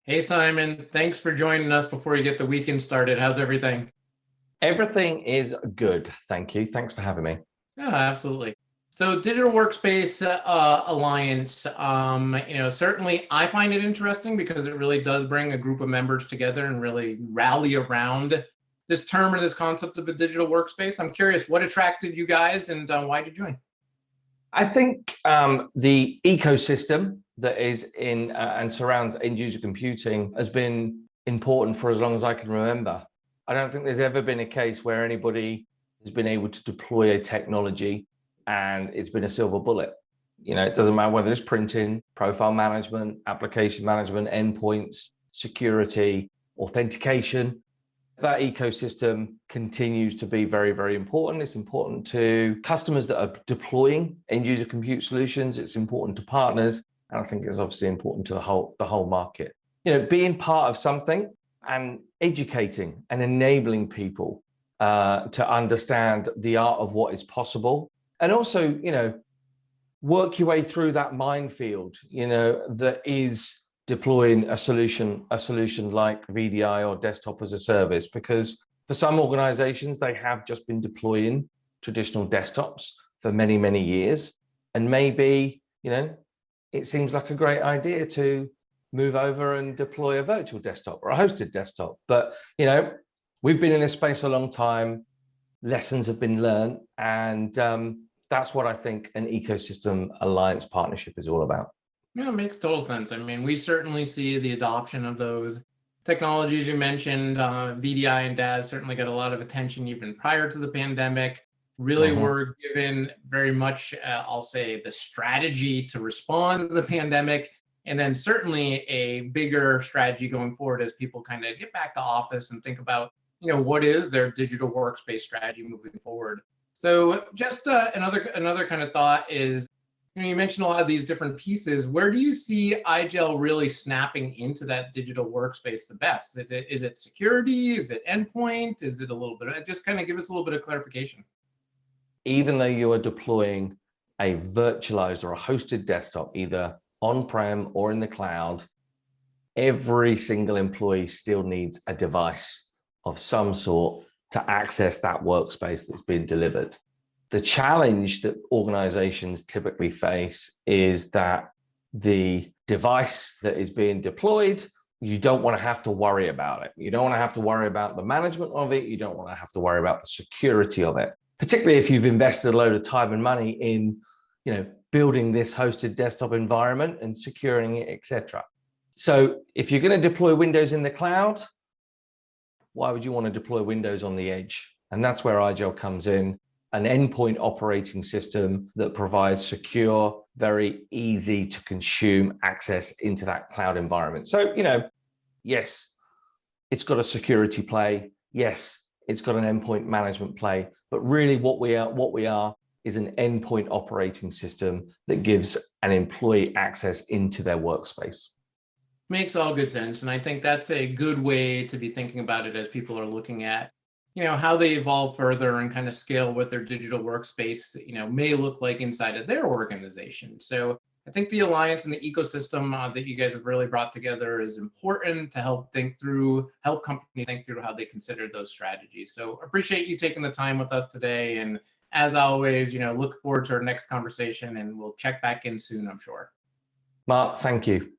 Hey Simon, thanks for joining us before you get the weekend started. How's everything? Everything is good. Thank you. Thanks for having me. Yeah, absolutely. So Digital Workspace Alliance, certainly I find it interesting because it really does bring a group of members together and really rally around this term or this concept of a digital workspace. I'm curious, what attracted you guys and why did you join? I think the ecosystem that is in and surrounds end user computing has been important for as long as I can remember. I don't think there's ever been a case where anybody has been able to deploy a technology and it's been a silver bullet. It doesn't matter whether it's printing, profile management, application management, endpoints, security, authentication. That ecosystem continues to be very, very important. It's important to customers that are deploying end user compute solutions. It's important to partners. And I think it's obviously important to the whole market. Being part of something and educating and enabling people to understand the art of what is possible. And also, work your way through that minefield, that is deploying a solution like VDI or desktop as a service, because for some organizations, they have just been deploying traditional desktops for many, many years. And maybe, it seems like a great idea to move over and deploy a virtual desktop or a hosted desktop. But, we've been in this space a long time, lessons have been learned, and that's what I think an ecosystem alliance partnership is all about. Yeah, it makes total sense. I mean, we certainly see the adoption of those technologies you mentioned. VDI and DAS certainly got a lot of attention even prior to the pandemic. Really were given very much, I'll say, the strategy to respond to the pandemic, and then certainly a bigger strategy going forward as people kind of get back to office and think about, what is their digital workspace strategy moving forward. So just another kind of thought is, you mentioned a lot of these different pieces. Where do you see IGEL really snapping into that digital workspace the best? Is it security? Is it endpoint? Is it a little bit? Just kind of give us a little bit of clarification. Even though you are deploying a virtualized or a hosted desktop, either on-prem or in the cloud, every single employee still needs a device of some sort to access that workspace that's been delivered. The challenge that organizations typically face is that the device that is being deployed, you don't want to have to worry about it. You don't want to have to worry about the management of it. You don't want to have to worry about the security of it, particularly if you've invested a load of time and money in, building this hosted desktop environment and securing it, etc. So if you're going to deploy Windows in the cloud, why would you want to deploy Windows on the edge? And that's where IGEL comes in. An endpoint operating system that provides secure, very easy to consume access into that cloud environment. So, yes, it's got a security play. Yes, it's got an endpoint management play. But really what we are is an endpoint operating system that gives an employee access into their workspace. Makes all good sense. And I think that's a good way to be thinking about it as people are looking at how they evolve further and kind of scale what their digital workspace, may look like inside of their organization. So I think the alliance and the ecosystem that you guys have really brought together is important to help companies think through how they consider those strategies. So appreciate you taking the time with us today. And as always, look forward to our next conversation, and we'll check back in soon, I'm sure. Mark, thank you.